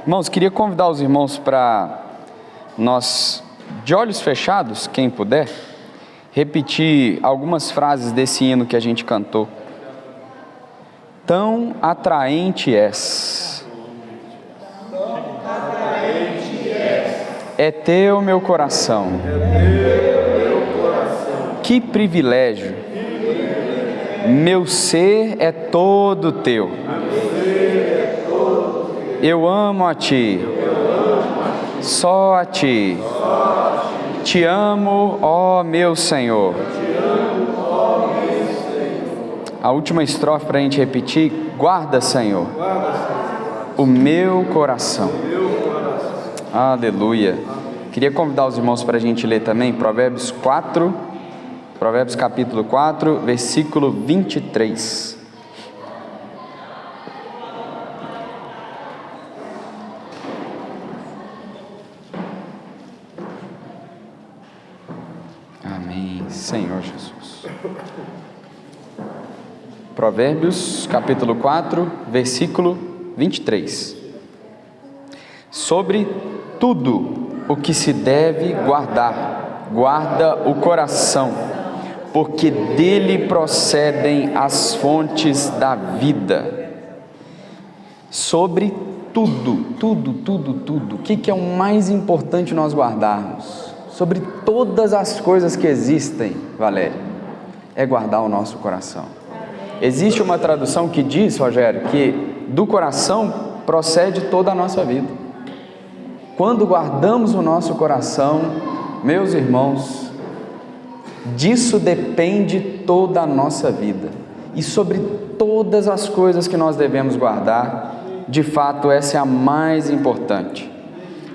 Irmãos, queria convidar os irmãos para nós, de olhos fechados, quem puder, repetir algumas frases desse hino que a gente cantou. Tão atraente és, é teu meu coração, que privilégio, meu ser é todo teu, eu amo a ti, só a ti, te amo, ó meu Senhor. A última estrofe para a gente repetir: guarda, Senhor, o meu coração. Aleluia. Queria convidar os irmãos para a gente ler também Provérbios capítulo 4, versículo 23. Amém, Senhor Jesus. Provérbios capítulo 4, versículo 23. Sobre tudo o que se deve guardar, guarda o coração, porque dele procedem as fontes da vida. Sobre tudo. O que é o mais importante nós guardarmos? Sobre todas as coisas que existem, Valéria, é guardar o nosso coração. Existe uma tradução que diz, Rogério, que do coração procede toda a nossa vida. Quando guardamos o nosso coração, meus irmãos, disso depende toda a nossa vida. E sobre todas as coisas que nós devemos guardar, de fato essa é a mais importante.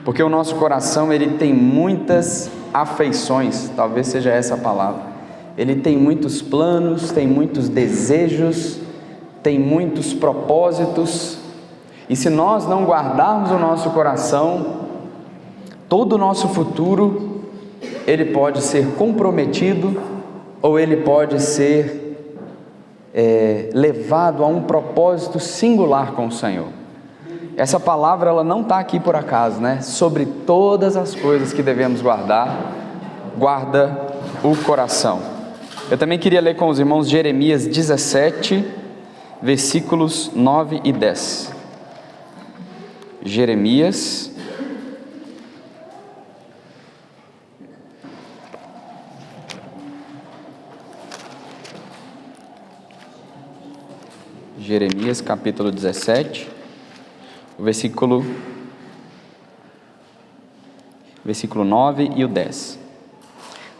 Porque o nosso coração, ele tem muitas afeições, talvez seja essa a palavra. Ele tem muitos planos, tem muitos desejos, tem muitos propósitos. E se nós não guardarmos o nosso coração, todo o nosso futuro, ele pode ser comprometido, ou ele pode ser levado a um propósito singular com o Senhor. Essa palavra, ela não está aqui por acaso, né? Sobre todas as coisas que devemos guardar, guarda o coração. Eu também queria ler com os irmãos Jeremias 17, versículos 9 e 10. Jeremias capítulo 17, versículo 9 e o 10.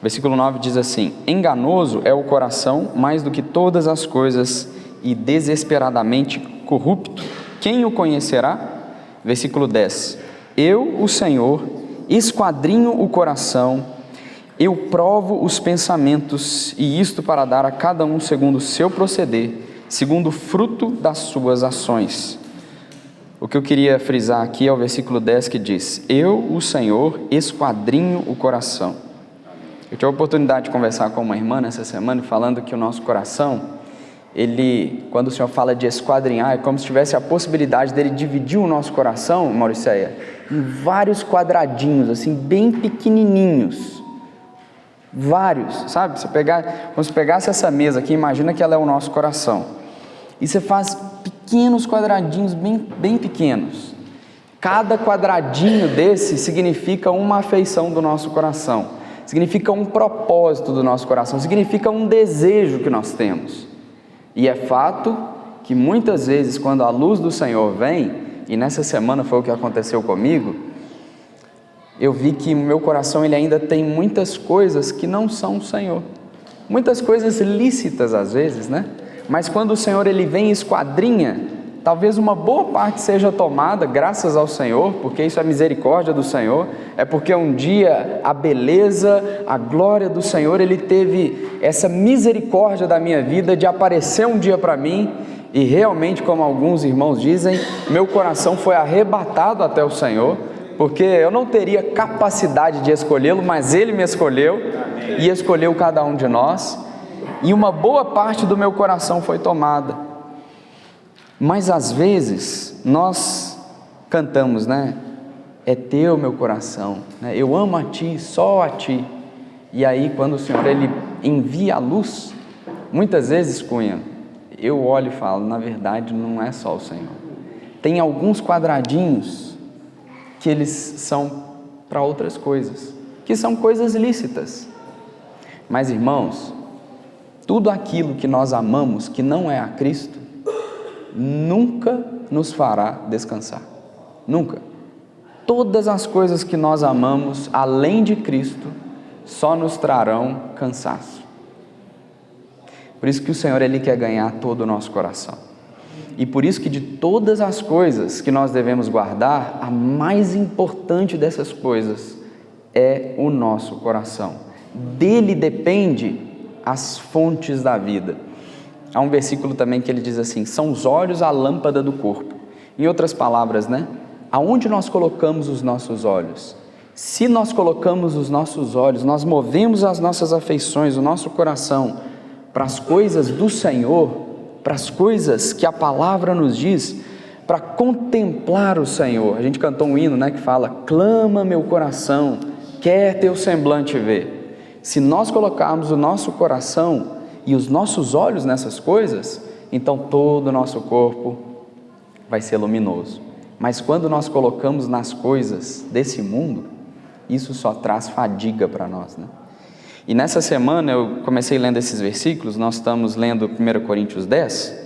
Versículo 9 diz assim: enganoso é o coração mais do que todas as coisas e desesperadamente corrupto, quem o conhecerá? Versículo 10: eu, o Senhor, esquadrinho o coração, eu provo os pensamentos, e isto para dar a cada um segundo o seu proceder, segundo o fruto das suas ações. O que eu queria frisar aqui é o versículo 10 que diz: eu, o Senhor, esquadrinho o coração. Eu tive a oportunidade de conversar com uma irmã nessa semana, falando que o nosso coração, ele, quando o Senhor fala de esquadrinhar, é como se tivesse a possibilidade dele dividir o nosso coração, Mauricéia, em vários quadradinhos, assim, bem pequenininhos. Vários, sabe? Quando você pegasse essa mesa aqui, imagina que ela é o nosso coração. E você faz pequenos quadradinhos, bem pequenos. Cada quadradinho desse significa uma afeição do nosso coração. Significa um propósito do nosso coração, significa um desejo que nós temos. E é fato que muitas vezes, quando a luz do Senhor vem, e nessa semana foi o que aconteceu comigo, eu vi que o meu coração, ele ainda tem muitas coisas que não são o Senhor. Muitas coisas lícitas às vezes, né? Mas quando o Senhor, ele vem e esquadrinha, talvez uma boa parte seja tomada graças ao Senhor, porque isso é misericórdia do Senhor, é porque um dia a beleza, a glória do Senhor, ele teve essa misericórdia da minha vida de aparecer um dia para mim, e realmente, como alguns irmãos dizem, meu coração foi arrebatado até o Senhor, porque eu não teria capacidade de escolhê-lo, mas Ele me escolheu. Amém. E escolheu cada um de nós, e uma boa parte do meu coração foi tomada. Mas às vezes nós cantamos, né? É teu meu coração, né? Eu amo a ti, só a ti. E aí quando o Senhor ele envia a luz, muitas vezes, Cunha, eu olho e falo, na verdade não é só o Senhor. Tem alguns quadradinhos que eles são para outras coisas, que são coisas lícitas. Mas irmãos, tudo aquilo que nós amamos que não é a Cristo, nunca nos fará descansar. Nunca. Todas as coisas que nós amamos, além de Cristo, só nos trarão cansaço. Por isso que o Senhor, Ele quer ganhar todo o nosso coração. E por isso que de todas as coisas que nós devemos guardar, a mais importante dessas coisas é o nosso coração. Dele depende as fontes da vida. Há um versículo também que ele diz assim, são os olhos a lâmpada do corpo. Em outras palavras, né? Aonde nós colocamos os nossos olhos? Se nós colocamos os nossos olhos, nós movemos as nossas afeições, o nosso coração para as coisas do Senhor, para as coisas que a palavra nos diz, para contemplar o Senhor. A gente cantou um hino, né, que fala, clama meu coração, quer teu semblante ver. Se nós colocarmos o nosso coração e os nossos olhos nessas coisas, então todo o nosso corpo vai ser luminoso. Mas quando nós colocamos nas coisas desse mundo, isso só traz fadiga para nós, né? E nessa semana eu comecei lendo esses versículos, nós estamos lendo 1 Coríntios 10,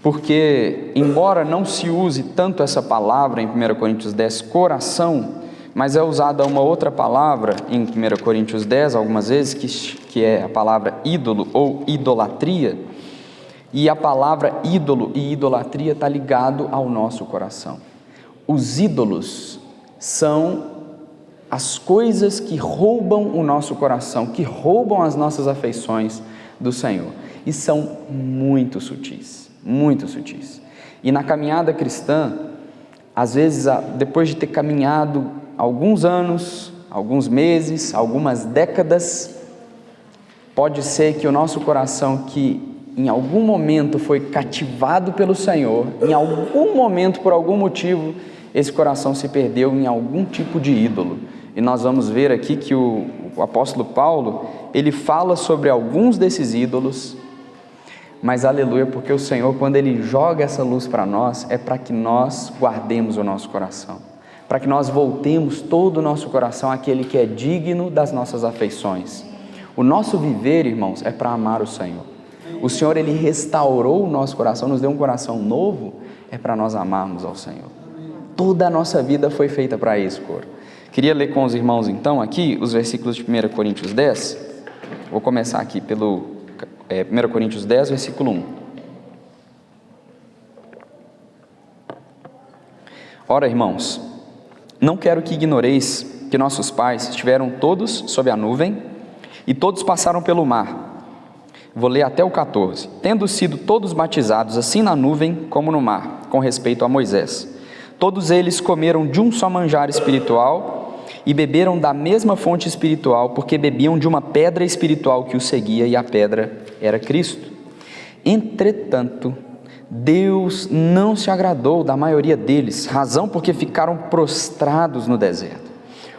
porque embora não se use tanto essa palavra em 1 Coríntios 10, coração, mas é usada uma outra palavra em 1 Coríntios 10, algumas vezes, que é a palavra ídolo ou idolatria, e a palavra ídolo e idolatria está ligado ao nosso coração. Os ídolos são as coisas que roubam o nosso coração, que roubam as nossas afeições do Senhor, e são muito sutis, muito sutis. E na caminhada cristã, às vezes, depois de ter caminhado alguns anos, alguns meses, algumas décadas, pode ser que o nosso coração, que em algum momento foi cativado pelo Senhor, em algum momento, por algum motivo, esse coração se perdeu em algum tipo de ídolo. E nós vamos ver aqui que o apóstolo Paulo, ele fala sobre alguns desses ídolos, mas aleluia, porque o Senhor, quando Ele joga essa luz para nós, é para que nós guardemos o nosso coração, para que nós voltemos todo o nosso coração àquele que é digno das nossas afeições. O nosso viver, irmãos, é para amar o Senhor. O Senhor, Ele restaurou o nosso coração, nos deu um coração novo, é para nós amarmos ao Senhor. Toda a nossa vida foi feita para isso, coro. Queria ler com os irmãos então aqui os versículos de 1 Coríntios 10, vou começar aqui pelo 1 Coríntios 10, versículo 1. Ora, irmãos, não quero que ignoreis que nossos pais estiveram todos sob a nuvem e todos passaram pelo mar. Vou ler até o 14. Tendo sido todos batizados assim na nuvem como no mar, com respeito a Moisés. Todos eles comeram de um só manjar espiritual e beberam da mesma fonte espiritual, porque bebiam de uma pedra espiritual que os seguia, e a pedra era Cristo. Entretanto, Deus não se agradou da maioria deles, razão porque ficaram prostrados no deserto.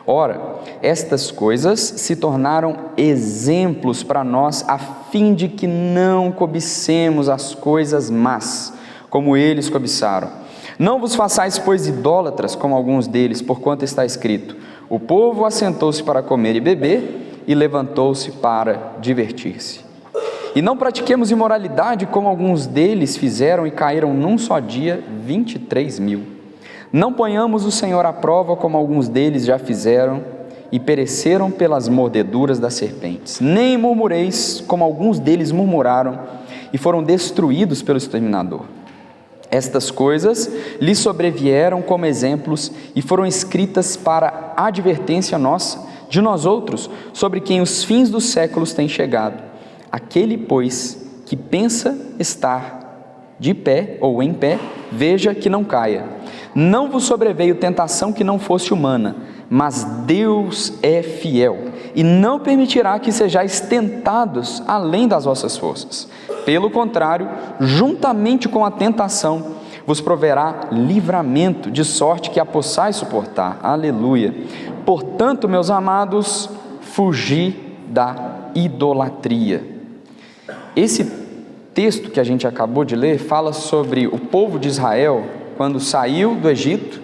Ora, estas coisas se tornaram exemplos para nós, a fim de que não cobicemos as coisas más, como eles cobiçaram. Não vos façais, pois, idólatras, como alguns deles, porquanto está escrito: o povo assentou-se para comer e beber, e levantou-se para divertir-se. E não pratiquemos imoralidade, como alguns deles fizeram, e caíram num só dia 23.000. Não ponhamos o Senhor à prova, como alguns deles já fizeram, e pereceram pelas mordeduras das serpentes. Nem murmureis, como alguns deles murmuraram, e foram destruídos pelo exterminador. Estas coisas lhes sobrevieram como exemplos e foram escritas para advertência nossa, de nós outros, sobre quem os fins dos séculos têm chegado. Aquele, pois, que pensa estar de pé ou em pé, veja que não caia. Não vos sobreveio tentação que não fosse humana, mas Deus é fiel e não permitirá que sejais tentados além das vossas forças. Pelo contrário, juntamente com a tentação, vos proverá livramento, de sorte que a possais suportar. Aleluia. Portanto, meus amados, fugi da idolatria. Esse texto que a gente acabou de ler fala sobre o povo de Israel quando saiu do Egito,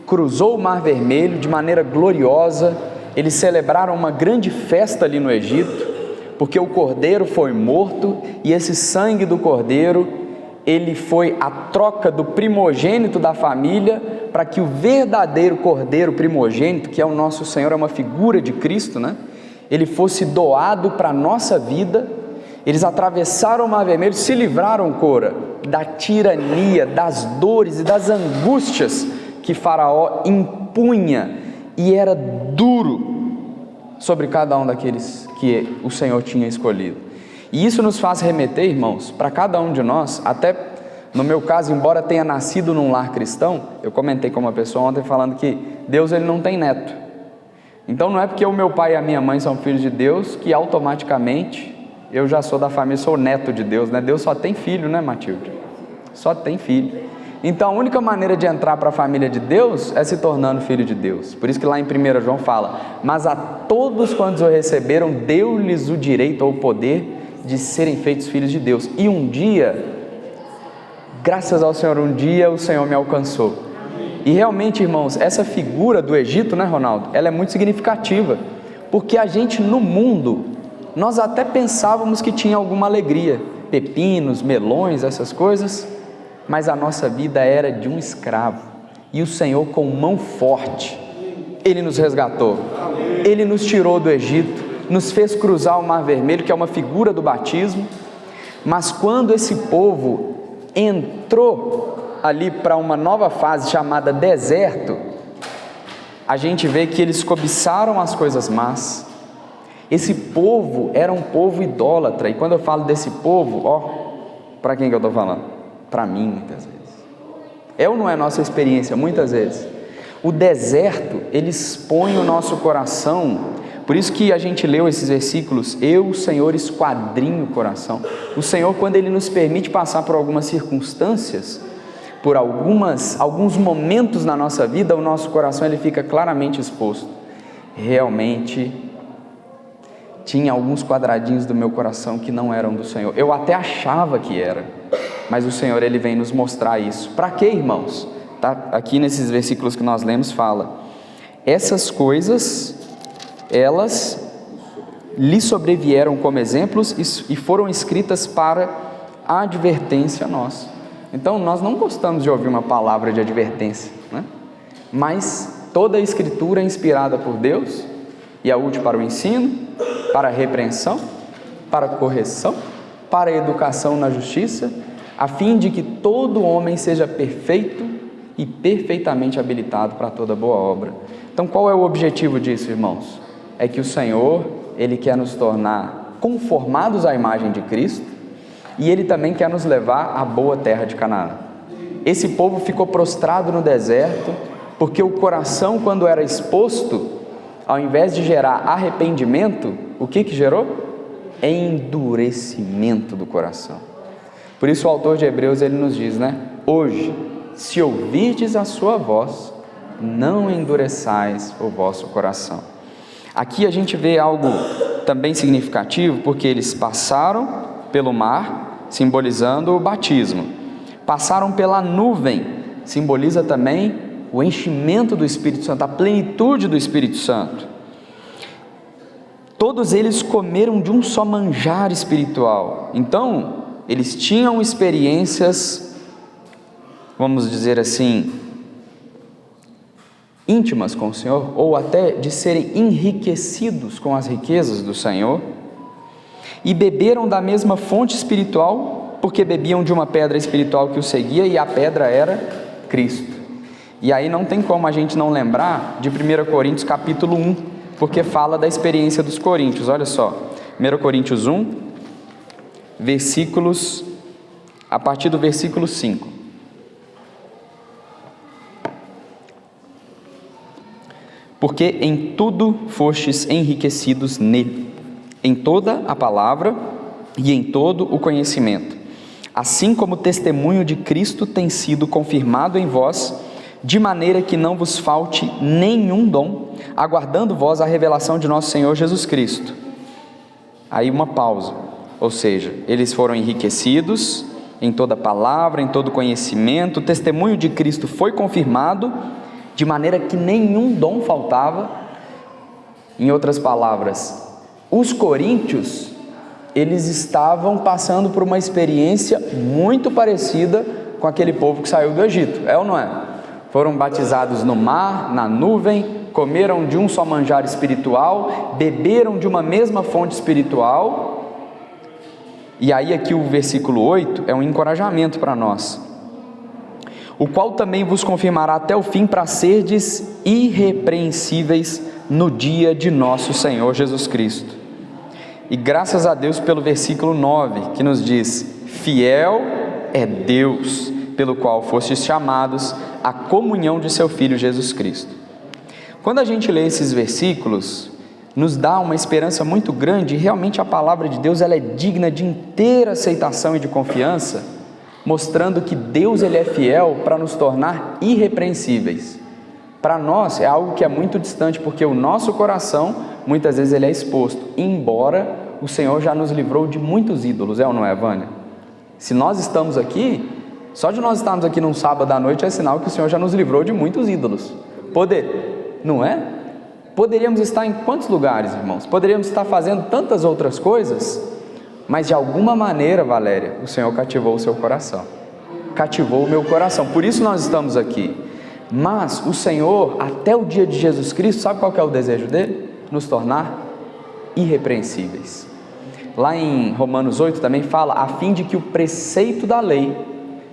cruzou o Mar Vermelho de maneira gloriosa. Eles celebraram uma grande festa ali no Egito, porque o cordeiro foi morto, e esse sangue do cordeiro, ele foi a troca do primogênito da família, para que o verdadeiro cordeiro primogênito, que é o nosso Senhor, é uma figura de Cristo, né? Ele fosse doado para a nossa vida. Eles atravessaram o Mar Vermelho, se livraram, Cora, da tirania, das dores e das angústias que Faraó impunha, e era duro sobre cada um daqueles que o Senhor tinha escolhido. E isso nos faz remeter, irmãos, para cada um de nós. Até no meu caso, embora tenha nascido num lar cristão, eu comentei com uma pessoa ontem falando que Deus, ele não tem neto. Então não é porque o meu pai e a minha mãe são filhos de Deus que automaticamente eu já sou da família, sou neto de Deus, né? Deus só tem filho, né, Matilde? Só tem filho. Então a única maneira de entrar para a família de Deus é se tornando filho de Deus. Por isso que lá em 1 João fala: mas a todos quantos o receberam, deu-lhes o direito ou o poder de serem feitos filhos de Deus. E um dia, graças ao Senhor, um dia o Senhor me alcançou. E realmente, irmãos, essa figura do Egito, né, Ronaldo, ela é muito significativa, porque a gente no mundo, nós até pensávamos que tinha alguma alegria, pepinos, melões, essas coisas, mas a nossa vida era de um escravo, e o Senhor, com mão forte, Ele nos resgatou, Ele nos tirou do Egito, nos fez cruzar o Mar Vermelho, que é uma figura do batismo. Mas quando esse povo entrou ali para uma nova fase chamada deserto, a gente vê que eles cobiçaram as coisas más. Esse povo era um povo idólatra, e quando eu falo desse povo, ó, para quem que eu estou falando? Para mim, muitas vezes. É ou não é a nossa experiência? Muitas vezes. O deserto, ele expõe o nosso coração. Por isso que a gente leu esses versículos: eu, o Senhor, esquadrinho o coração. O Senhor, quando Ele nos permite passar por algumas circunstâncias, por alguns momentos na nossa vida, o nosso coração ele fica claramente exposto. Realmente, tinha alguns quadradinhos do meu coração que não eram do Senhor. Eu até achava que era, mas o Senhor, Ele vem nos mostrar isso. Para quê, irmãos? Tá? Aqui nesses versículos que nós lemos fala: essas coisas, elas lhe sobrevieram como exemplos e foram escritas para a advertência nossa. Então nós não gostamos de ouvir uma palavra de advertência, né? Mas toda a escritura é inspirada por Deus e é útil para o ensino, para a repreensão, para a correção, para a educação na justiça, a fim de que todo homem seja perfeito e perfeitamente habilitado para toda boa obra. Então qual é o objetivo disso, irmãos? É que o Senhor, Ele quer nos tornar conformados à imagem de Cristo, e Ele também quer nos levar à boa terra de Canaã. Esse povo ficou prostrado no deserto, porque o coração, quando era exposto, ao invés de gerar arrependimento, o que gerou? Endurecimento do coração. Por isso o autor de Hebreus, ele nos diz, né? Hoje, se ouvirdes a sua voz, não endureçais o vosso coração. Aqui a gente vê algo também significativo, porque eles passaram pelo mar, simbolizando o batismo. Passaram pela nuvem, simboliza também o enchimento do Espírito Santo, a plenitude do Espírito Santo. Todos eles comeram de um só manjar espiritual. Então, eles tinham experiências, vamos dizer assim, íntimas com o Senhor, ou até de serem enriquecidos com as riquezas do Senhor, e beberam da mesma fonte espiritual, porque bebiam de uma pedra espiritual que os seguia, e a pedra era Cristo. E aí não tem como a gente não lembrar de 1 Coríntios capítulo 1, porque fala da experiência dos coríntios. Olha só, 1 Coríntios 1, a partir do versículo 5. Porque em tudo fostes enriquecidos nele, em toda a palavra e em todo o conhecimento, assim como o testemunho de Cristo tem sido confirmado em vós, de maneira que não vos falte nenhum dom, aguardando vós a revelação de nosso Senhor Jesus Cristo. Aí uma pausa, ou seja, eles foram enriquecidos em toda palavra, em todo conhecimento, o testemunho de Cristo foi confirmado, de maneira que nenhum dom faltava. Em outras palavras, os coríntios, eles estavam passando por uma experiência muito parecida com aquele povo que saiu do Egito, é ou não é? Foram batizados no mar, na nuvem, comeram de um só manjar espiritual, beberam de uma mesma fonte espiritual. E aí aqui o versículo 8 é um encorajamento para nós. O qual também vos confirmará até o fim, para serdes irrepreensíveis no dia de nosso Senhor Jesus Cristo. E graças a Deus pelo versículo 9, que nos diz: fiel é Deus, pelo qual fostes chamados à comunhão de seu Filho Jesus Cristo. Quando a gente lê esses versículos, nos dá uma esperança muito grande, e realmente a palavra de Deus ela é digna de inteira aceitação e de confiança, mostrando que Deus ele é fiel para nos tornar irrepreensíveis. Para nós é algo que é muito distante, porque o nosso coração, muitas vezes ele é exposto, embora o Senhor já nos livrou de muitos ídolos, é ou não é, Vânia? Se nós estamos aqui, só de nós estarmos aqui num sábado à noite é sinal que o Senhor já nos livrou de muitos ídolos. Não é? Poderíamos estar em quantos lugares, irmãos? Poderíamos estar fazendo tantas outras coisas, mas de alguma maneira, Valéria, o Senhor cativou o seu coração, cativou o meu coração, por isso nós estamos aqui. Mas o Senhor, até o dia de Jesus Cristo, sabe qual que é o desejo dele? Nos tornar irrepreensíveis. Lá em Romanos 8 também fala, a fim de que o preceito da lei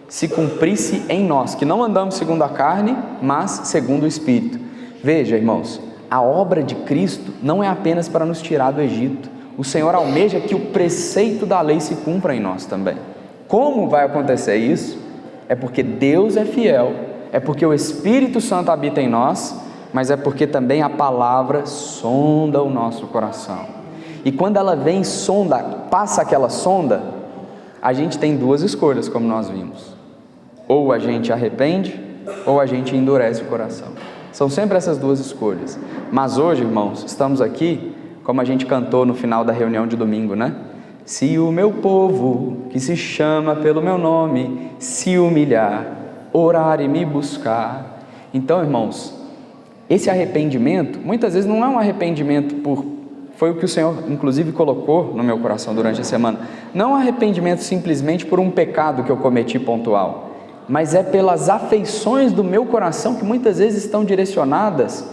se cumprisse em nós, que não andamos segundo a carne, mas segundo o Espírito. Veja, irmãos, a obra de Cristo não é apenas para nos tirar do Egito. O Senhor almeja que o preceito da lei se cumpra em nós também. Como vai acontecer isso? É porque Deus é fiel, é porque o Espírito Santo habita em nós, mas é porque também a palavra sonda o nosso coração. E quando ela vem e sonda, passa aquela sonda, a gente tem duas escolhas, como nós vimos. Ou a gente arrepende, ou a gente endurece o coração. São sempre essas duas escolhas. Mas hoje, irmãos, estamos aqui, como a gente cantou no final da reunião de domingo, né? Se o meu povo, que se chama pelo meu nome, se humilhar, orar e me buscar. Então, irmãos, esse arrependimento, muitas vezes não é um arrependimento foi o que o Senhor, inclusive, colocou no meu coração durante a semana. Não é um arrependimento simplesmente por um pecado que eu cometi pontual, mas é pelas afeições do meu coração que muitas vezes estão direcionadas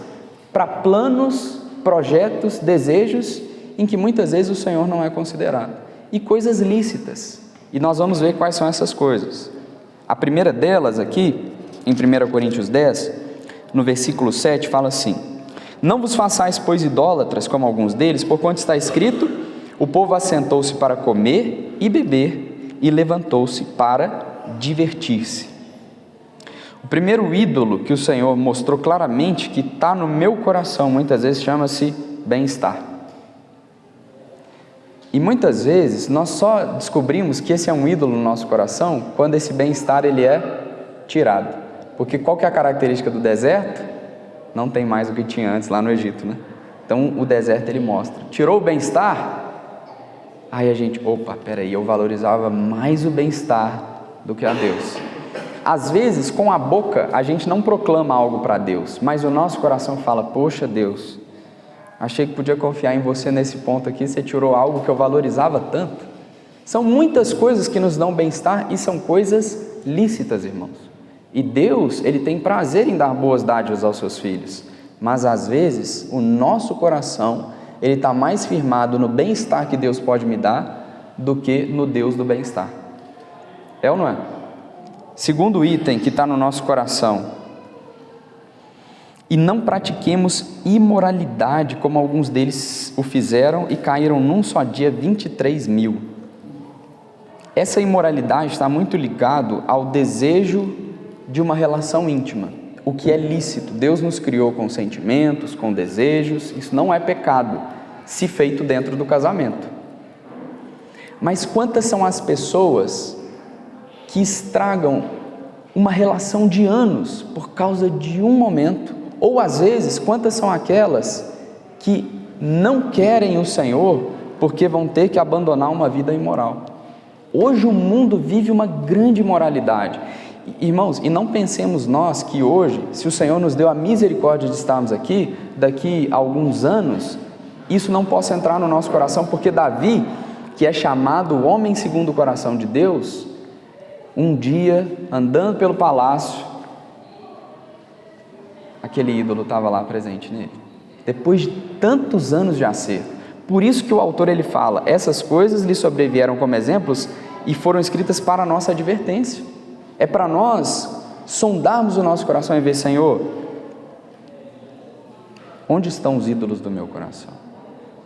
para planos, projetos, desejos, em que muitas vezes o Senhor não é considerado, e coisas lícitas, e nós vamos ver quais são essas coisas. A primeira delas aqui, em 1 Coríntios 10, no versículo 7, fala assim: não vos façais, pois, idólatras, como alguns deles, porquanto está escrito, o povo assentou-se para comer e beber, e levantou-se para divertir-se. O primeiro ídolo que o Senhor mostrou claramente que está no meu coração, muitas vezes chama-se bem-estar. E muitas vezes nós só descobrimos que esse é um ídolo no nosso coração quando esse bem-estar ele é tirado. Porque qual que é a característica do deserto? Não tem mais o que tinha antes lá no Egito, né? Então o deserto ele mostra. Tirou o bem-estar? Aí a gente, peraí, eu valorizava mais o bem-estar do que a Deus. Às vezes com a boca a gente não proclama algo para Deus, mas o nosso coração fala: poxa Deus, achei que podia confiar em você nesse ponto aqui, você tirou algo que eu valorizava tanto. São muitas coisas que nos dão bem-estar e são coisas lícitas, irmãos. E Deus, Ele tem prazer em dar boas dádivas aos seus filhos, mas às vezes o nosso coração, ele está mais firmado no bem-estar que Deus pode me dar do que no Deus do bem-estar. É ou não é? Segundo item que está no nosso coração: e não pratiquemos imoralidade, como alguns deles o fizeram e caíram num só dia 23.000. Essa imoralidade está muito ligado ao desejo de uma relação íntima, o que é lícito. Deus nos criou com sentimentos, com desejos, isso não é pecado, se feito dentro do casamento. Mas quantas são as pessoas que estragam uma relação de anos por causa de um momento, ou às vezes, quantas são aquelas que não querem o Senhor porque vão ter que abandonar uma vida imoral. Hoje o mundo vive uma grande imoralidade. Irmãos, e não pensemos nós que hoje, se o Senhor nos deu a misericórdia de estarmos aqui, daqui a alguns anos, isso não possa entrar no nosso coração, porque Davi, que é chamado o homem segundo o coração de Deus, um dia, andando pelo palácio, aquele ídolo estava lá presente nele, depois de tantos anos de acerto. Por isso que o autor ele fala, essas coisas lhe sobrevieram como exemplos e foram escritas para a nossa advertência. É para nós sondarmos o nosso coração e ver, Senhor, onde estão os ídolos do meu coração?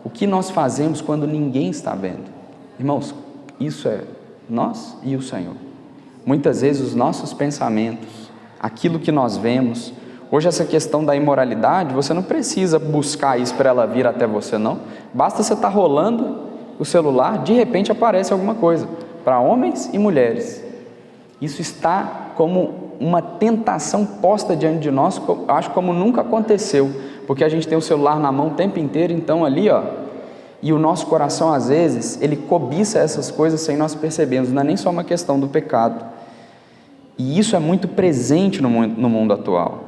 O que nós fazemos quando ninguém está vendo? Irmãos, isso é nós e o Senhor. Muitas vezes os nossos pensamentos, aquilo que nós vemos. Hoje essa questão da imoralidade, você não precisa buscar isso para ela vir até você, não. Basta você estar rolando o celular, de repente aparece alguma coisa, para homens e mulheres. Isso está como uma tentação posta diante de nós, acho como nunca aconteceu, porque a gente tem o celular na mão o tempo inteiro, então ali, e o nosso coração às vezes, ele cobiça essas coisas sem nós percebermos, não é nem só uma questão do pecado. E isso é muito presente no mundo atual.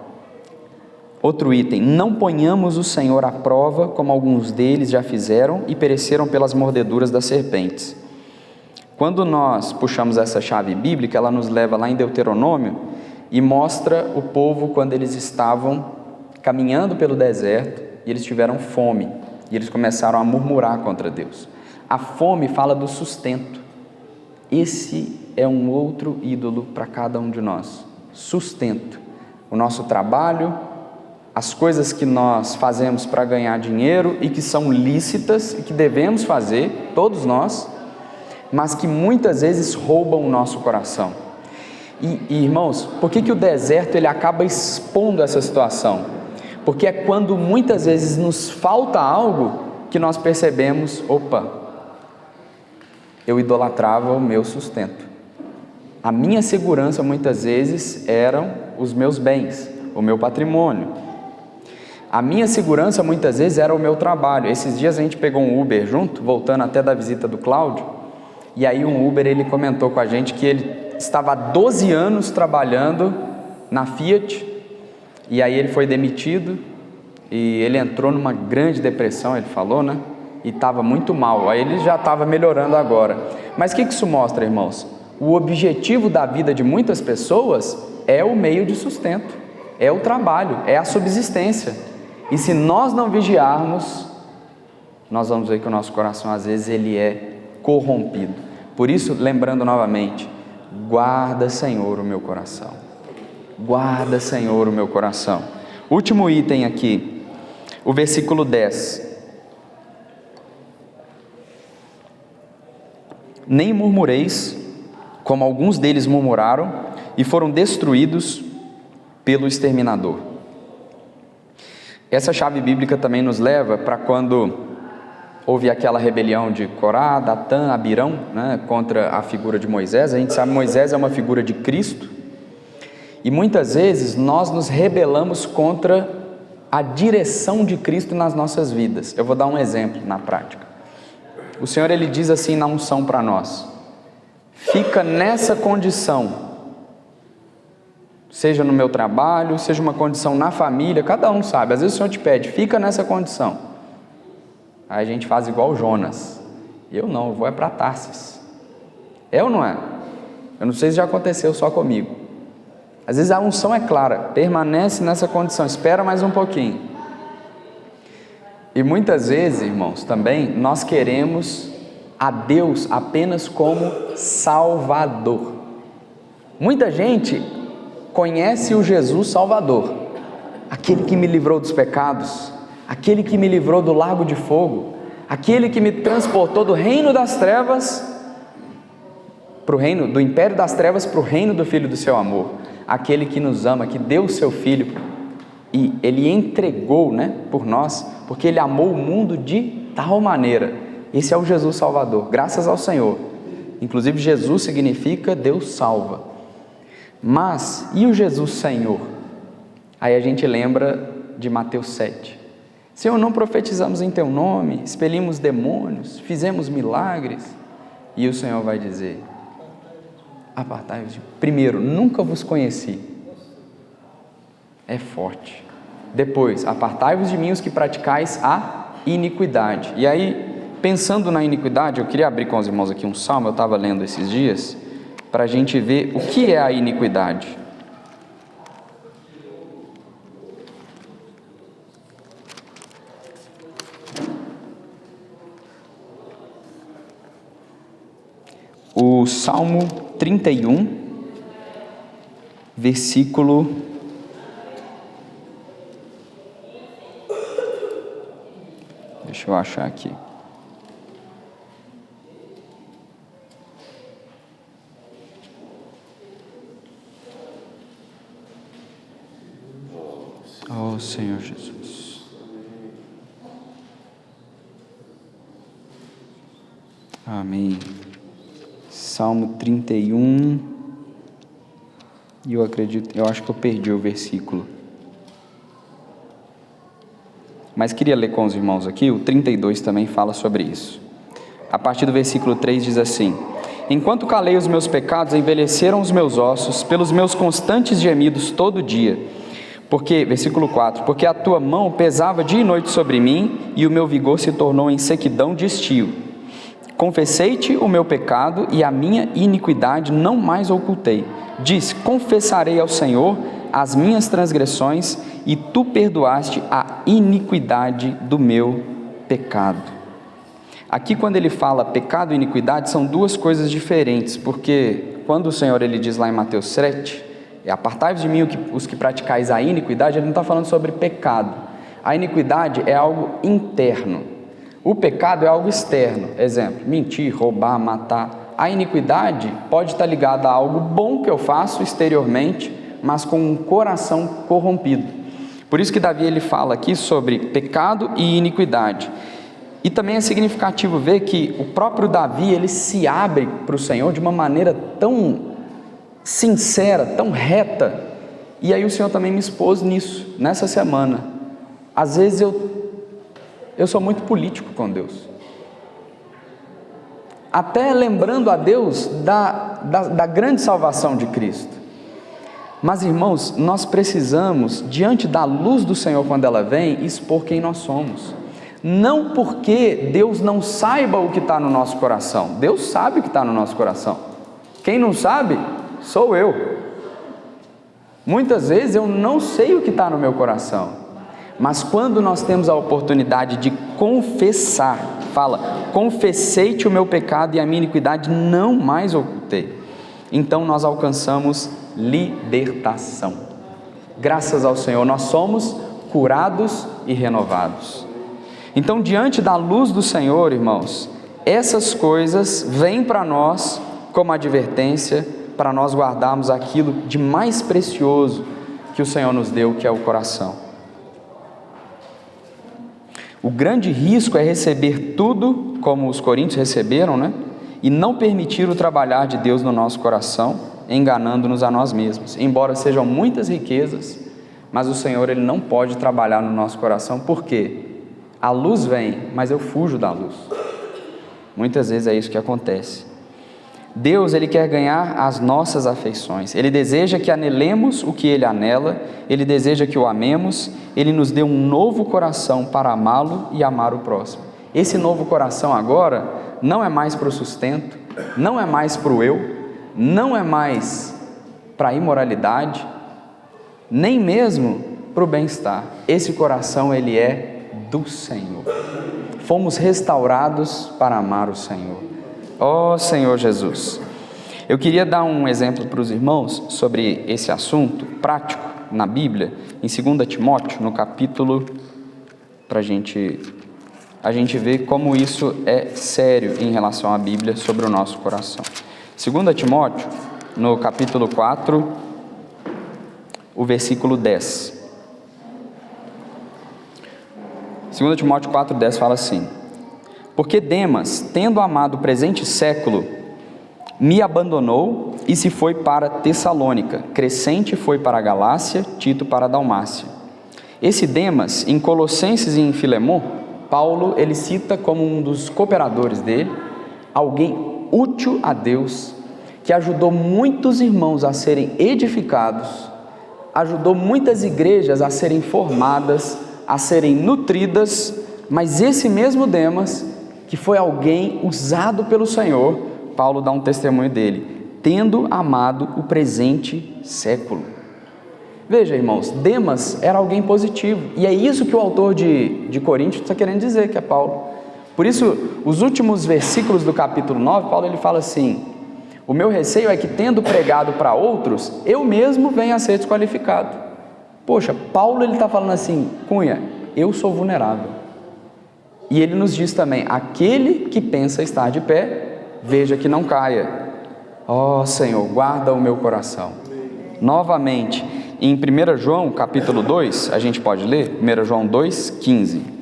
Outro item, não ponhamos o Senhor à prova, como alguns deles já fizeram e pereceram pelas mordeduras das serpentes. Quando nós puxamos essa chave bíblica, ela nos leva lá em Deuteronômio e mostra o povo quando eles estavam caminhando pelo deserto e eles tiveram fome e eles começaram a murmurar contra Deus. A fome fala do sustento. Esse é um outro ídolo para cada um de nós. Sustento. O nosso trabalho, as coisas que nós fazemos para ganhar dinheiro e que são lícitas e que devemos fazer, todos nós, mas que muitas vezes roubam o nosso coração. E irmãos, por que o deserto ele acaba expondo essa situação? Porque é quando muitas vezes nos falta algo que nós percebemos, opa, eu idolatrava o meu sustento. A minha segurança muitas vezes eram os meus bens, o meu patrimônio. A minha segurança muitas vezes era o meu trabalho. Esses dias a gente pegou um Uber junto, voltando até da visita do Cláudio, e aí um Uber ele comentou com a gente que ele estava há 12 anos trabalhando na Fiat, e aí ele foi demitido, e ele entrou numa grande depressão, ele falou, né? E estava muito mal, aí ele já estava melhorando agora. Mas o que isso mostra, irmãos? O objetivo da vida de muitas pessoas é o meio de sustento, é o trabalho, é a subsistência. E se nós não vigiarmos, nós vamos ver que o nosso coração às vezes ele é corrompido. Por isso, lembrando novamente, guarda, Senhor, o meu coração. Guarda, Senhor, o meu coração. Último item aqui, o versículo 10. Nem murmureis, como alguns deles murmuraram, e foram destruídos pelo exterminador. Essa chave bíblica também nos leva para quando houve aquela rebelião de Corá, Datã, Abirão, né, contra a figura de Moisés. A gente sabe que Moisés é uma figura de Cristo, e muitas vezes nós nos rebelamos contra a direção de Cristo nas nossas vidas. Eu vou dar um exemplo na prática. O Senhor ele diz assim na unção para nós: fica nessa condição, seja no meu trabalho, seja uma condição na família, cada um sabe. Às vezes o Senhor te pede, fica nessa condição. Aí a gente faz igual Jonas. Eu não, eu vou para Tarsis. É ou não é? Eu não sei se já aconteceu só comigo. Às vezes a unção é clara, permanece nessa condição, espera mais um pouquinho. E muitas vezes, irmãos, também nós queremos a Deus apenas como Salvador. Muita gente conhece o Jesus Salvador, aquele que me livrou dos pecados, aquele que me livrou do lago de fogo, aquele que me transportou do reino das trevas para o reino, do império das trevas para o reino do Filho do seu amor, aquele que nos ama, que deu o seu Filho e Ele entregou, né, por nós, porque Ele amou o mundo de tal maneira. Esse é o Jesus Salvador, graças ao Senhor. Inclusive, Jesus significa Deus salva. Mas, e o Jesus Senhor? Aí a gente lembra de Mateus 7. Senhor, não profetizamos em teu nome, expelimos demônios, fizemos milagres. E o Senhor vai dizer: apartai-vos de mim. Primeiro, nunca vos conheci. É forte. Depois, apartai-vos de mim os que praticais a iniquidade. E aí, pensando na iniquidade, eu queria abrir com os irmãos aqui um salmo, eu estava lendo esses dias, para a gente ver o que é a iniquidade. O Salmo 31, versículo... Deixa eu achar aqui. Oh, Senhor Jesus. Amém. Salmo 31, e eu acho que eu perdi o versículo. Mas queria ler com os irmãos aqui, o 32 também fala sobre isso. A partir do versículo 3 diz assim: enquanto calei os meus pecados, envelheceram os meus ossos, pelos meus constantes gemidos todo dia. Porque, versículo 4, porque a tua mão pesava dia e noite sobre mim, e o meu vigor se tornou em sequidão de estio. Confessei-te o meu pecado, e a minha iniquidade não mais ocultei. Disse: confessarei ao Senhor as minhas transgressões, e tu perdoaste a iniquidade do meu pecado. Aqui, quando ele fala pecado e iniquidade, são duas coisas diferentes, porque quando o Senhor ele diz lá em Mateus 7, apartai-vos de mim os que praticais a iniquidade, ele não está falando sobre pecado. A iniquidade é algo interno. O pecado é algo externo, exemplo, mentir, roubar, matar. A iniquidade pode estar ligada a algo bom que eu faço exteriormente, mas com um coração corrompido. Por isso que Davi ele fala aqui sobre pecado e iniquidade. E também é significativo ver que o próprio Davi ele se abre para o Senhor de uma maneira tão sincera, tão reta. E aí o Senhor também me expôs nisso, nessa semana. Às vezes eu sou muito político com Deus, até lembrando a Deus da grande salvação de Cristo. Mas irmãos, nós precisamos, diante da luz do Senhor quando ela vem, expor quem nós somos. Não porque Deus não saiba o que está no nosso coração. Deus sabe o que está no nosso coração. Quem não sabe, sou eu. Muitas vezes eu não sei o que está no meu coração. Mas quando nós temos a oportunidade de confessar, fala, confessei-te o meu pecado e a minha iniquidade não mais ocultei. Então nós alcançamos libertação. Graças ao Senhor nós somos curados e renovados. Então, diante da luz do Senhor, irmãos, essas coisas vêm para nós como advertência, para nós guardarmos aquilo de mais precioso que o Senhor nos deu, que é o coração. O grande risco é receber tudo, como os coríntios receberam, né? E não permitir o trabalhar de Deus no nosso coração, enganando-nos a nós mesmos. Embora sejam muitas riquezas, mas o Senhor ele não pode trabalhar no nosso coração, por quê? A luz vem, mas eu fujo da luz. Muitas vezes é isso que acontece. Deus ele quer ganhar as nossas afeições. Ele deseja que anelemos o que Ele anela. Ele deseja que o amemos. Ele nos deu um novo coração para amá-lo e amar o próximo. Esse novo coração agora não é mais para o sustento, não é mais para o eu, não é mais para a imoralidade, nem mesmo para o bem-estar. Esse coração ele é do Senhor. Fomos restaurados para amar o Senhor. Ó Senhor Jesus, eu queria dar um exemplo para os irmãos sobre esse assunto prático na Bíblia, em 2 Timóteo, no capítulo, para a gente ver como isso é sério em relação à Bíblia sobre o nosso coração. 2 Timóteo, no capítulo 4, o versículo 10. 2 Timóteo 4,10 fala assim: porque Demas, tendo amado o presente século, me abandonou e se foi para Tessalônica. Crescente foi para a Galácia, Tito para a Dalmácia. Esse Demas, em Colossenses e em Filemon, Paulo ele cita como um dos cooperadores dele, alguém útil a Deus, que ajudou muitos irmãos a serem edificados, ajudou muitas igrejas a serem formadas, a serem nutridas, mas esse mesmo Demas, que foi alguém usado pelo Senhor, Paulo dá um testemunho dele, tendo amado o presente século. Veja, irmãos, Demas era alguém positivo, e é isso que o autor de Coríntios está querendo dizer, que é Paulo. Por isso, os últimos versículos do capítulo 9, Paulo ele fala assim: o meu receio é que, tendo pregado para outros, eu mesmo venha a ser desqualificado. Poxa, Paulo ele está falando assim: Cunha, eu sou vulnerável. E ele nos diz também: aquele que pensa estar de pé, veja que não caia. Ó Senhor, guarda o meu coração. Novamente, em 1 João capítulo 2, a gente pode ler? 1 João 2, 15.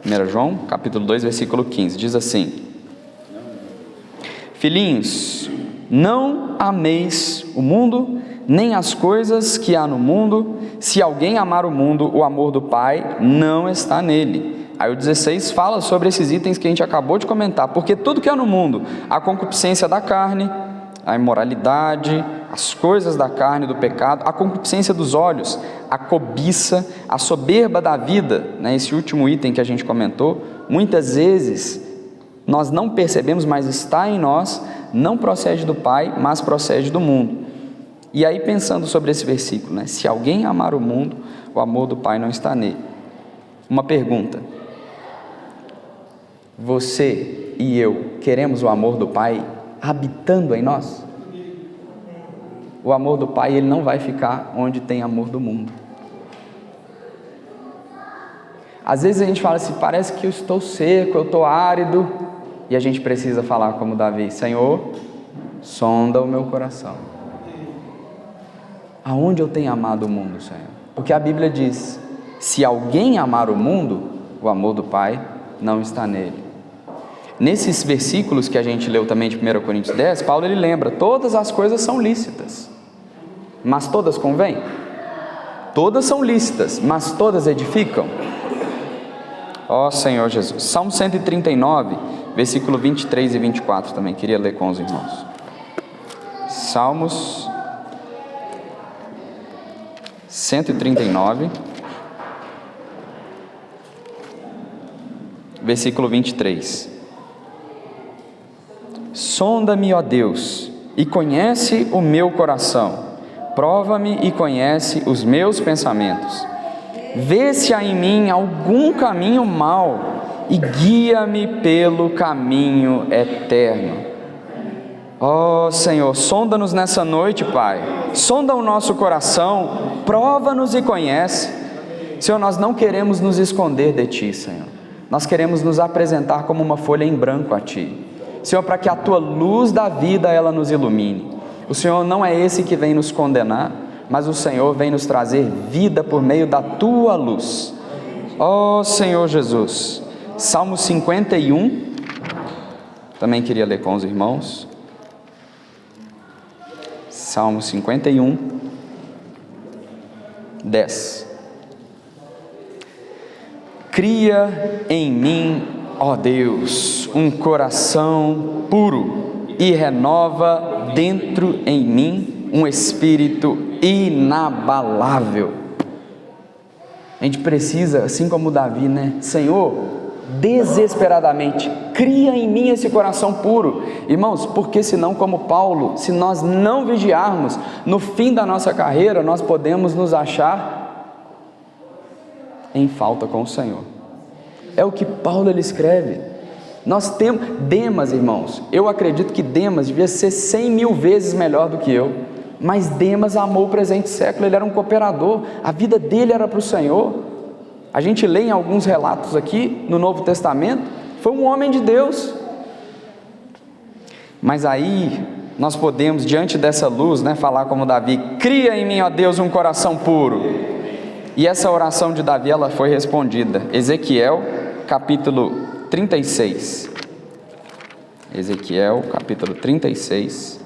1 João capítulo 2, versículo 15, diz assim: filhinhos, não ameis o mundo, nem as coisas que há no mundo. Se alguém amar o mundo, o amor do Pai não está nele. Aí o 16 fala sobre esses itens que a gente acabou de comentar, porque tudo que há no mundo, a concupiscência da carne, a imoralidade, as coisas da carne, do pecado, a concupiscência dos olhos, a cobiça, a soberba da vida, né? Esse último item que a gente comentou, muitas vezes nós não percebemos, mas está em nós, não procede do Pai, mas procede do mundo. E aí, pensando sobre esse versículo, né? Se alguém amar o mundo, o amor do Pai não está nele. Uma pergunta: você e eu queremos o amor do Pai habitando em nós? O amor do Pai, ele não vai ficar onde tem amor do mundo. Às vezes a gente fala assim: parece que eu estou seco, eu estou árido, e a gente precisa falar como Davi: Senhor, sonda o meu coração. Aonde eu tenho amado o mundo, Senhor? Porque a Bíblia diz: se alguém amar o mundo, o amor do Pai não está nele. Nesses versículos que a gente leu também de 1 Coríntios 10, Paulo ele lembra: todas as coisas são lícitas, mas todas convêm? Todas são lícitas, mas todas edificam? Ó Senhor Jesus. Salmo 139, versículo 23 e 24 também queria ler com os irmãos. Salmos 139, versículo 23. Sonda-me, ó Deus, e conhece o meu coração, prova-me e conhece os meus pensamentos. Vê se há em mim algum caminho mau e guia-me pelo caminho eterno. Ó Senhor, sonda-nos nessa noite, Pai, sonda o nosso coração, prova-nos e conhece. Senhor, nós não queremos nos esconder de Ti, Senhor, nós queremos nos apresentar como uma folha em branco a Ti, Senhor, para que a Tua luz da vida, ela nos ilumine. O Senhor não é esse que vem nos condenar, mas o Senhor vem nos trazer vida por meio da Tua luz. Ó Senhor Jesus. Salmo 51, também queria ler com os irmãos. Salmo 51, 10. Cria em mim, ó Deus, um coração puro e renova dentro em mim um espírito inabalável. A gente precisa, assim como Davi, né? Senhor, desesperadamente, cria em mim esse coração puro. Irmãos, porque senão, como Paulo, se nós não vigiarmos, no fim da nossa carreira, nós podemos nos achar em falta com o Senhor. É o que Paulo ele escreve. Nós temos Demas, irmãos, eu acredito que Demas devia ser 100.000 vezes melhor do que eu, mas Demas amou o presente século, ele era um cooperador, a vida dele era para o Senhor. A gente lê em alguns relatos aqui no Novo Testamento, foi um homem de Deus. Mas aí nós podemos, diante dessa luz, né, falar como Davi: cria em mim, ó Deus, um coração puro. E essa oração de Davi, ela foi respondida. Ezequiel capítulo 36. Ezequiel, capítulo 36.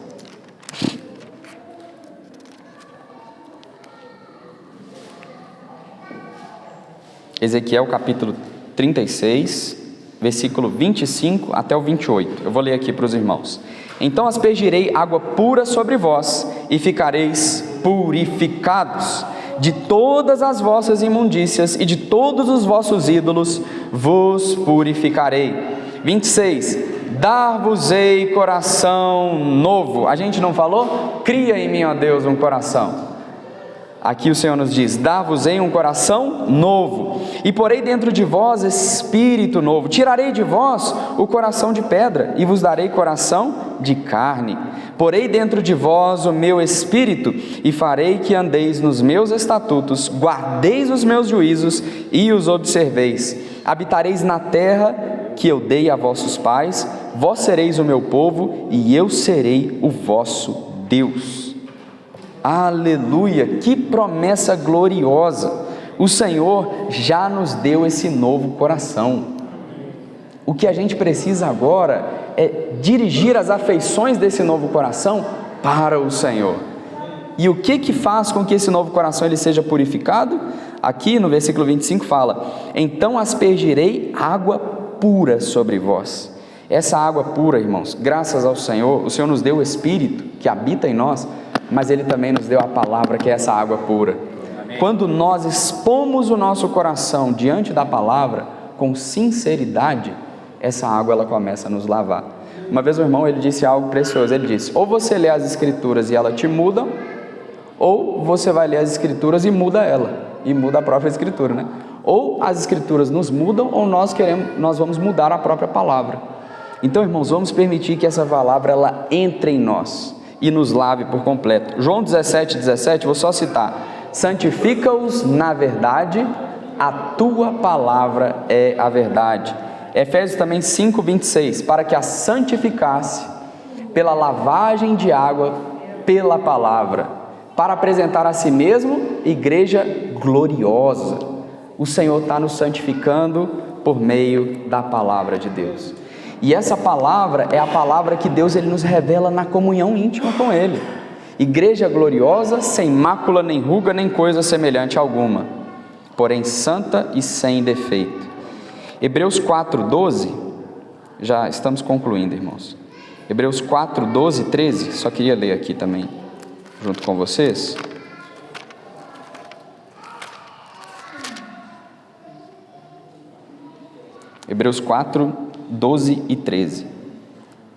Ezequiel, capítulo 36, versículo 25 até o 28. Eu vou ler aqui para os irmãos. Então aspergirei água pura sobre vós, e ficareis purificados. De todas as vossas imundícias e de todos os vossos ídolos vos purificarei. 26. Dar-vos-ei coração novo. A gente não falou? Cria em mim, ó Deus, um coração. Aqui o Senhor nos diz: dar-vos-ei um coração novo, e porei dentro de vós espírito novo. Tirarei de vós o coração de pedra, e vos darei coração de carne. Porei dentro de vós o meu espírito, e farei que andeis nos meus estatutos, guardeis os meus juízos e os observeis. Habitareis na terra que eu dei a vossos pais, vós sereis o meu povo, e eu serei o vosso Deus. Aleluia, que promessa gloriosa! O Senhor já nos deu esse novo coração. O que a gente precisa agora é dirigir as afeições desse novo coração para o Senhor. E o que faz com que esse novo coração ele seja purificado? Aqui no versículo 25 fala: então aspergirei água pura sobre vós. Essa água pura, irmãos, graças ao Senhor, o Senhor nos deu o Espírito que habita em nós, mas Ele também nos deu a palavra, que é essa água pura. Amém. Quando nós expomos o nosso coração diante da palavra, com sinceridade, essa água ela começa a nos lavar. Uma vez o irmão ele disse algo precioso, ele disse: ou você lê as Escrituras e ela te muda, ou você vai ler as Escrituras e muda ela, e muda a própria Escritura, né? Ou as Escrituras nos mudam, ou nós vamos mudar a própria palavra. Então, irmãos, vamos permitir que essa palavra ela entre em nós e nos lave por completo. João 17, vou só citar: santifica-os na verdade, a tua palavra é a verdade. Efésios também 5:26, para que a santificasse pela lavagem de água pela palavra, para apresentar a si mesmo igreja gloriosa. O Senhor está nos santificando por meio da palavra de Deus. E essa palavra é a palavra que Deus ele nos revela na comunhão íntima com Ele. Igreja gloriosa, sem mácula, nem ruga, nem coisa semelhante alguma, porém santa e sem defeito. Hebreus 4:12, já estamos concluindo, irmãos. Hebreus 4:12 e 13, só queria ler aqui também, junto com vocês. Hebreus 4:12 e 13,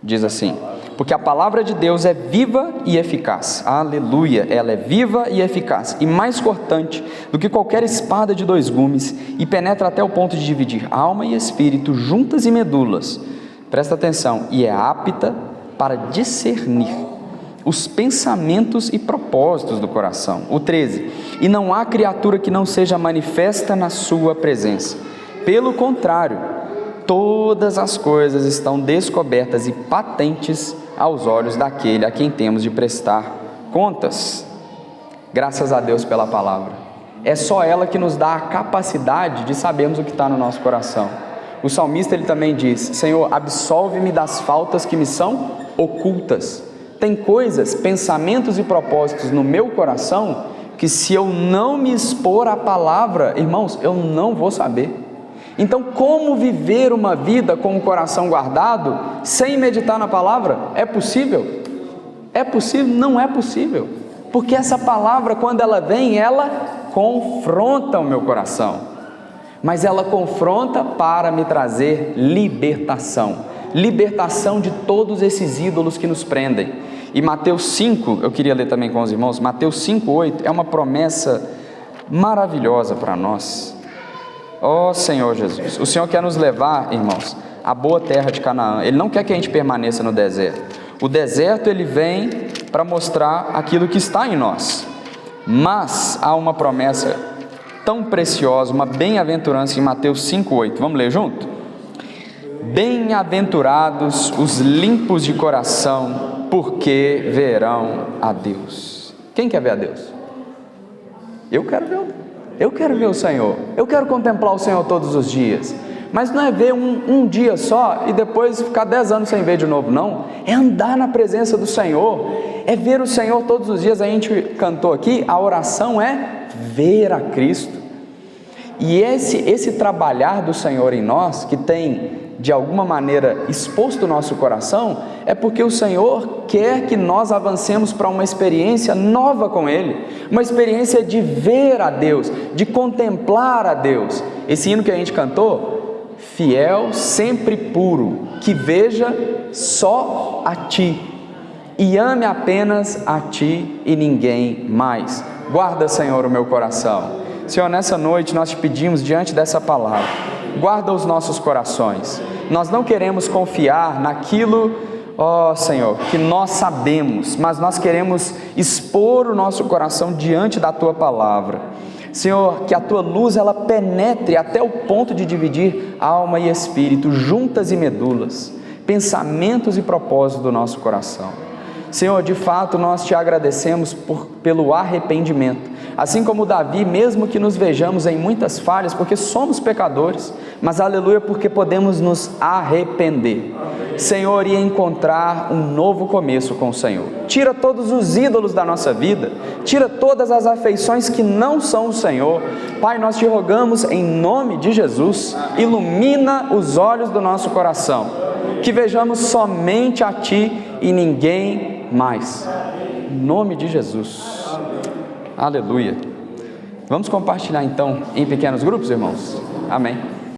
diz assim: porque a palavra de Deus é viva e eficaz, aleluia, ela é viva e eficaz, e mais cortante do que qualquer espada de 2 gumes, e penetra até o ponto de dividir alma e espírito, juntas e medulas, presta atenção, e é apta para discernir os pensamentos e propósitos do coração. O 13, e não há criatura que não seja manifesta na sua presença, pelo contrário, todas as coisas estão descobertas e patentes aos olhos daquele a quem temos de prestar contas. Graças a Deus pela palavra. É só ela que nos dá a capacidade de sabermos o que está no nosso coração. O salmista ele também diz: Senhor, absolve-me das faltas que me são ocultas. Tem coisas, pensamentos e propósitos no meu coração que, se eu não me expor à palavra, irmãos, eu não vou saber. Então, como viver uma vida com o coração guardado, sem meditar na palavra? É possível? É possível? Não é possível, porque essa palavra, quando ela vem, ela confronta o meu coração, mas ela confronta para me trazer libertação de todos esses ídolos que nos prendem. E Mateus 5, eu queria ler também com os irmãos, Mateus 5:8 é uma promessa maravilhosa para nós. Ó Senhor Jesus, o Senhor quer nos levar, irmãos, à boa terra de Canaã. Ele não quer que a gente permaneça no deserto. O deserto ele vem para mostrar aquilo que está em nós, mas há uma promessa tão preciosa, uma bem-aventurança em Mateus 5:8. Vamos ler junto? Bem-aventurados os limpos de coração, porque verão a Deus. Quem quer ver a Deus? Eu quero ver o Senhor, eu quero contemplar o Senhor todos os dias, Mas não é ver um dia só e depois ficar 10 anos sem ver de novo, não. É andar na presença do Senhor, é ver o Senhor todos os dias. A gente cantou aqui, a oração é ver a Cristo. E esse trabalhar do Senhor em nós, que tem de alguma maneira exposto o nosso coração, é porque o Senhor quer que nós avancemos para uma experiência nova com Ele, uma experiência de ver a Deus, de contemplar a Deus. Esse hino que a gente cantou, fiel, sempre puro, que veja só a Ti, e ame apenas a Ti e ninguém mais. Guarda, Senhor, o meu coração. Senhor, nessa noite nós te pedimos, diante dessa palavra, guarda os nossos corações. Nós não queremos confiar naquilo, ó Senhor, que nós sabemos, mas nós queremos expor o nosso coração diante da Tua palavra. Senhor, que a Tua luz ela penetre até o ponto de dividir alma e espírito, juntas e medulas, pensamentos e propósitos do nosso coração. Senhor, de fato nós te agradecemos pelo arrependimento, assim como Davi, mesmo que nos vejamos em muitas falhas, porque somos pecadores, mas aleluia, porque podemos nos arrepender, Senhor, e encontrar um novo começo com o Senhor. Tira todos os ídolos da nossa vida, tira todas as afeições que não são o Senhor. Pai, nós te rogamos em nome de Jesus, ilumina os olhos do nosso coração, que vejamos somente a Ti e ninguém mais, em nome de Jesus, aleluia. Vamos compartilhar então em pequenos grupos, irmãos? Amém.